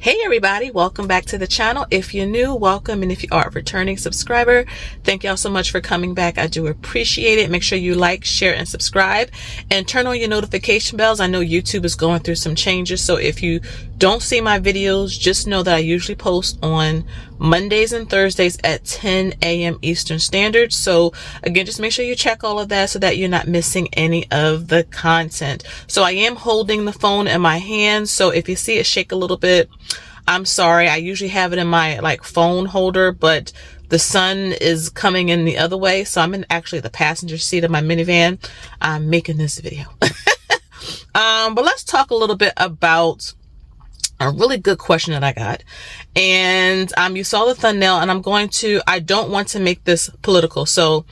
Hey everybody, welcome back to the channel. If you're new, welcome, and if you are a returning subscriber, thank y'all so much for coming back. I do appreciate it. Make sure you like, share, and subscribe, and turn on your notification bells. I know YouTube is going through some changes, so if you don't see my videos, just know that I usually post on Mondays and Thursdays at 10 a.m. Eastern Standard. So again, just make sure you check all of that so that you're not missing any of the content. So I am holding the phone in my hand, so if you see it shake a little bit, I'm sorry. I usually have it in my phone holder, but the sun is coming in the other way, so I'm in actually the passenger seat of my minivan. I'm making this video. But let's talk a little bit about a really good question that I got. And you saw the thumbnail, and I don't want to make this political. So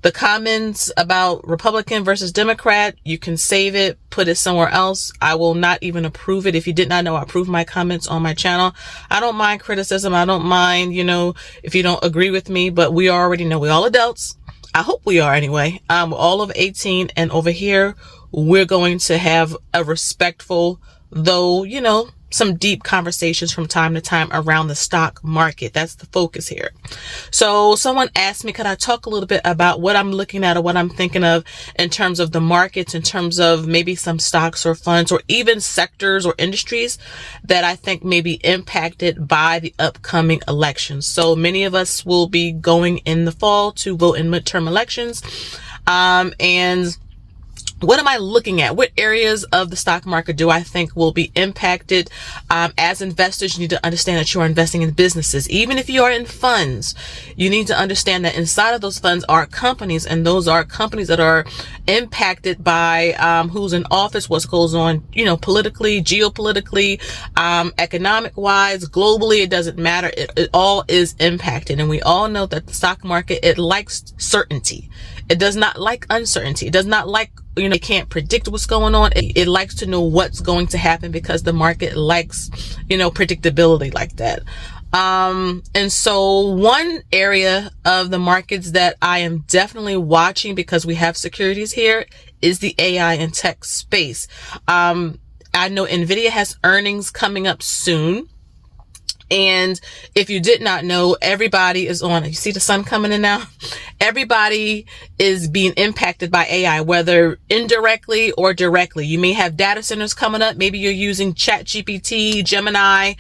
the comments about Republican versus Democrat, you can save it, put it somewhere else. I will not even approve it. If you did not know, I approve my comments on my channel. I don't mind criticism. I don't mind, if you don't agree with me, but we already know we're all adults. I hope we are anyway. We're all over 18, and over here, we're going to have a respectful, though, some deep conversations from time to time around the stock market. That's the focus here. So someone asked me, could I talk a little bit about what I'm looking at or what I'm thinking of in terms of the markets, in terms of maybe some stocks or funds or even sectors or industries that I think may be impacted by the upcoming elections. So many of us will be going in the fall to vote in midterm elections. And what am I looking at? What areas of the stock market do I think will be impacted? As investors, you need to understand that you are investing in businesses. Even if you are in funds, you need to understand that inside of those funds are companies, and those are companies that are impacted by who's in office, what goes on, politically, geopolitically, economic-wise, globally. It doesn't matter. It all is impacted. And we all know that the stock market, it likes certainty. It does not like uncertainty. It does not like, it can't predict what's going on. It likes to know what's going to happen because the market likes, predictability like that. And so one area of the markets that I am definitely watching, because we have securities here, is the AI and tech space. I know NVDA has earnings coming up soon. And if you did not know, everybody is on, you see the sun coming in now? Everybody is being impacted by AI, whether indirectly or directly. You may have data centers coming up. Maybe you're using ChatGPT, Gemini.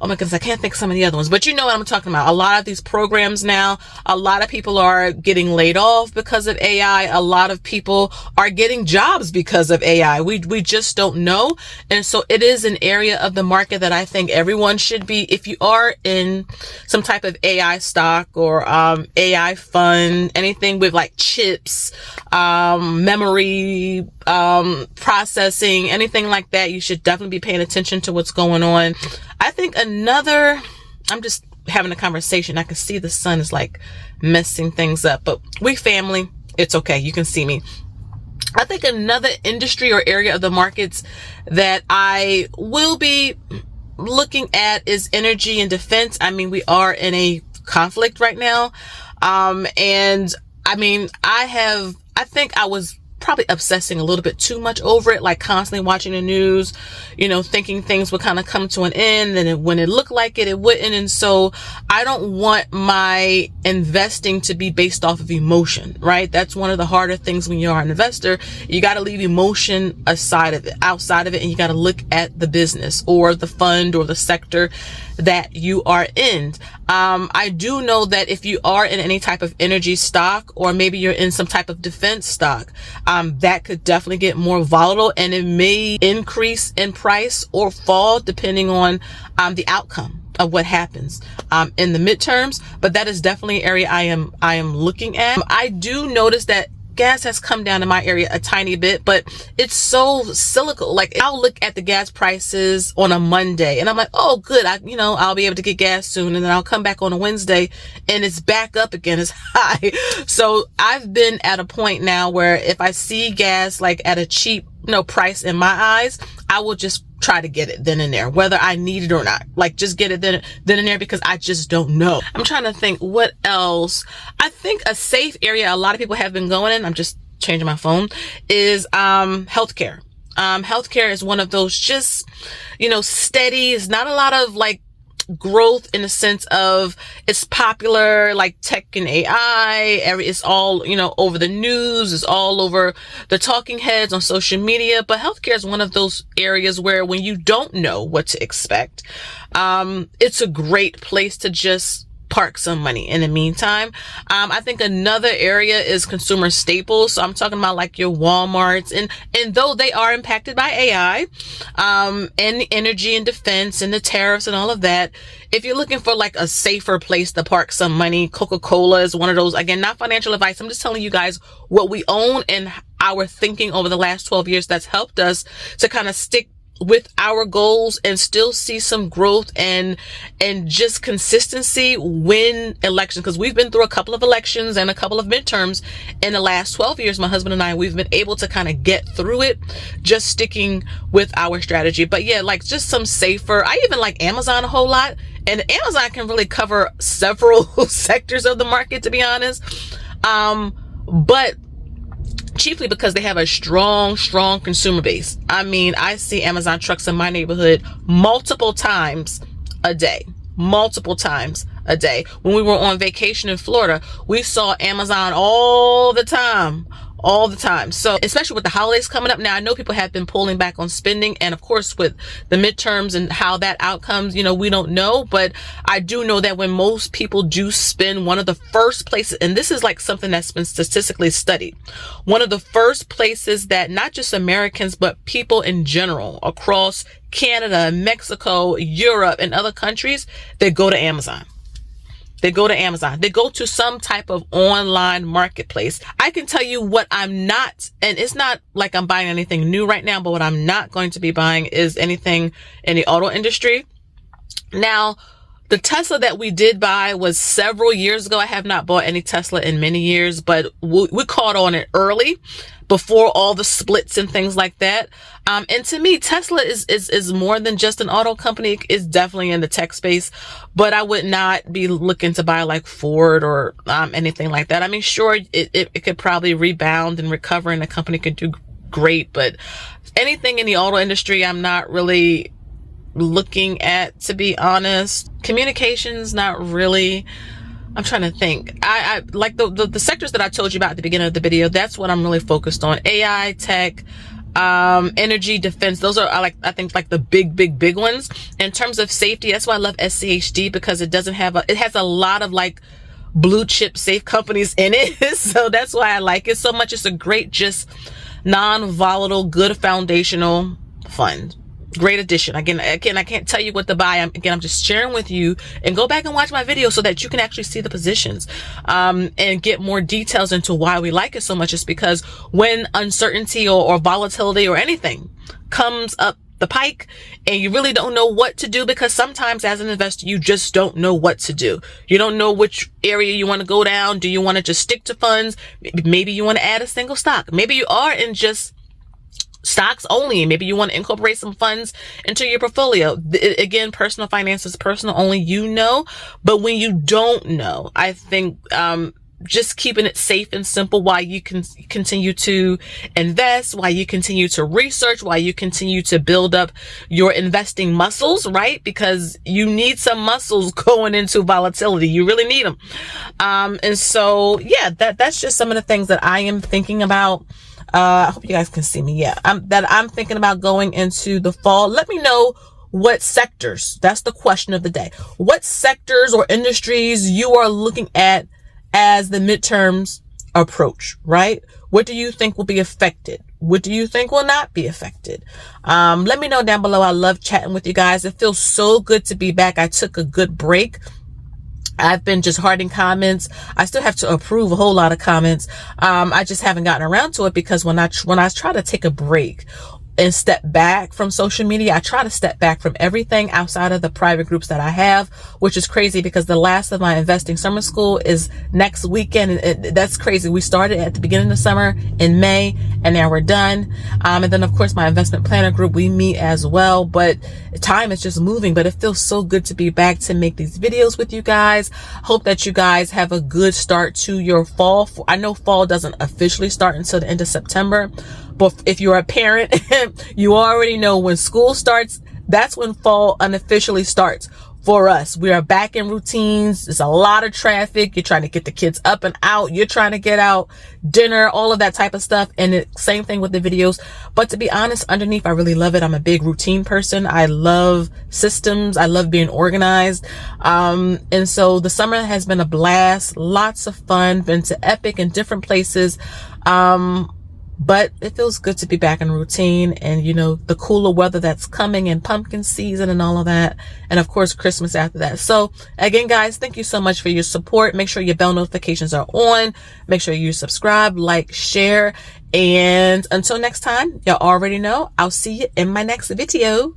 Oh my goodness, I can't think of some of the other ones, but you know what I'm talking about. A lot of these programs now, a lot of people are getting laid off because of AI. A lot of people are getting jobs because of AI. We just don't know. And so it is an area of the market that I think everyone should be, if you are in some type of AI stock or AI fund, anything with like chips, memory, processing, anything like that, you should definitely be paying attention to what's going on. I think I'm just having a conversation. I can see the sun is messing things up, but we family, it's okay. You can see me. I think another industry or area of the markets that I will be looking at is energy and defense. I mean, we are in a conflict right now. And I mean, I think I was probably obsessing a little bit too much over it, constantly watching the news, thinking things would kind of come to an end, and when it looked like it wouldn't. And so I don't want my investing to be based off of emotion, right? That's one of the harder things when you are an investor. You got to leave emotion outside of it, and you got to look at the business or the fund or the sector that you are in. I do know that if you are in any type of energy stock, or maybe you're in some type of defense stock, that could definitely get more volatile, and it may increase in price or fall depending on the outcome of what happens in the midterms. But that is definitely an area I am looking at. I do notice that gas has come down in my area a tiny bit, but it's so cyclical. I'll look at the gas prices on a Monday and I'm like, oh good, I'll be able to get gas soon. And then I'll come back on a Wednesday and it's back up again, it's high. So I've been at a point now where if I see gas at a cheap price in my eyes, I will just try to get it then and there, whether I need it or not. Just get it then and there, because I just don't know. I'm trying to think what else. I think a safe area a lot of people have been going in, I'm just changing my phone, is healthcare. Healthcare is one of those just, steady. It's not a lot of like growth in the sense of it's popular, like tech and AI. It's all, over the news. It's all over the talking heads on social media. But healthcare is one of those areas where when you don't know what to expect, it's a great place to just park some money in the meantime. I think another area is consumer staples. So I'm talking about like your Walmarts, and though they are impacted by AI, and energy and defense and the tariffs and all of that, if you're looking for like a safer place to park some money, Coca-Cola is one of those. Again, not financial advice. I'm just telling you guys what we own and our thinking over the last 12 years that's helped us to kind of stick with our goals and still see some growth and just consistency win elections. Because we've been through a couple of elections and a couple of midterms in the last 12 years. My husband and I, we've been able to kind of get through it, just sticking with our strategy. But yeah, like just some safer, I even like Amazon a whole lot, and Amazon can really cover several sectors of the market, to be honest. But chiefly because they have a strong consumer base. I mean, I see Amazon trucks in my neighborhood multiple times a day. When we were on vacation in Florida, we saw Amazon all the time. So especially with the holidays coming up now, I know people have been pulling back on spending, and of course with the midterms and how that outcomes, we don't know, but I do know that when most people do spend, one of the first places, and this is like something that's been statistically studied, one of the first places that not just Americans, but people in general across Canada, Mexico, Europe, and other countries, they go to Amazon. They go to some type of online marketplace. I can tell you what I'm not, and it's not like I'm buying anything new right now, but what I'm not going to be buying is anything in the auto industry. Now, the Tesla that we did buy was several years ago. I have not bought any Tesla in many years, but we caught on it early before all the splits and things like that. And to me, Tesla is more than just an auto company. It's definitely in the tech space, but I would not be looking to buy like Ford or anything like that. I mean, sure, it could probably rebound and recover and the company could do great, but anything in the auto industry, I'm not really looking at, to be honest. Communications, not really. I'm trying to think. I like the sectors that I told you about at the beginning of the video. That's what I'm really focused on. AI, tech, energy, defense. Those are I think the big ones. In terms of safety, that's why I love SCHD, because it has a lot of like blue chip safe companies in it. So that's why I like it so much. It's a great, just non-volatile, good foundational fund. Great addition. Again, I can't tell you what to buy. I'm just sharing with you, and go back and watch my video so that you can actually see the positions, and get more details into why we like it so much. It's because when uncertainty or volatility or anything comes up the pike and you really don't know what to do, because sometimes as an investor, you just don't know what to do. You don't know which area you want to go down. Do you want to just stick to funds? Maybe you want to add a single stock. Maybe you are in just stocks only. Maybe you want to incorporate some funds into your portfolio. Again, personal finance is personal, only you know. But when you don't know, I think just keeping it safe and simple while you can continue to invest, while you continue to research, while you continue to build up your investing muscles, right? Because you need some muscles going into volatility. You really need them. And so, yeah, that's just some of the things that I am thinking about. I hope you guys can see me. Yeah, I'm thinking about going into the fall. Let me know what sectors, that's the question of the day. What sectors or industries you are looking at as the midterms approach, right? What do you think will be affected? What do you think will not be affected? Let me know down below. I love chatting with you guys. It feels so good to be back. I took a good break. I've been just hearting comments. I still have to approve a whole lot of comments. I just haven't gotten around to it, because when I try to take a break and step back from social media, I try to step back from everything outside of the private groups that I have, which is crazy because the last of my investing summer school is next weekend. And that's crazy. We started at the beginning of the summer in May, and now we're done. And then of course my investment planner group, we meet as well, but time is just moving. But it feels so good to be back to make these videos with you guys. Hope that you guys have a good start to your fall. I know fall doesn't officially start until the end of September, But if you're a parent, you already know when school starts, that's when fall unofficially starts. For us, we are back in routines. There's a lot of traffic. You're trying to get the kids up and out. You're trying to get out dinner, all of that type of stuff. And same thing with the videos. But to be honest, underneath, I really love it. I'm a big routine person. I love systems. I love being organized. And so the summer has been a blast. Lots of fun. Been to Epic and different places. But it feels good to be back in routine and, you know, the cooler weather that's coming and pumpkin season and all of that. And of course, Christmas after that. So again, guys, thank you so much for your support. Make sure your bell notifications are on. Make sure you subscribe, like, share. And until next time, y'all already know, I'll see you in my next video.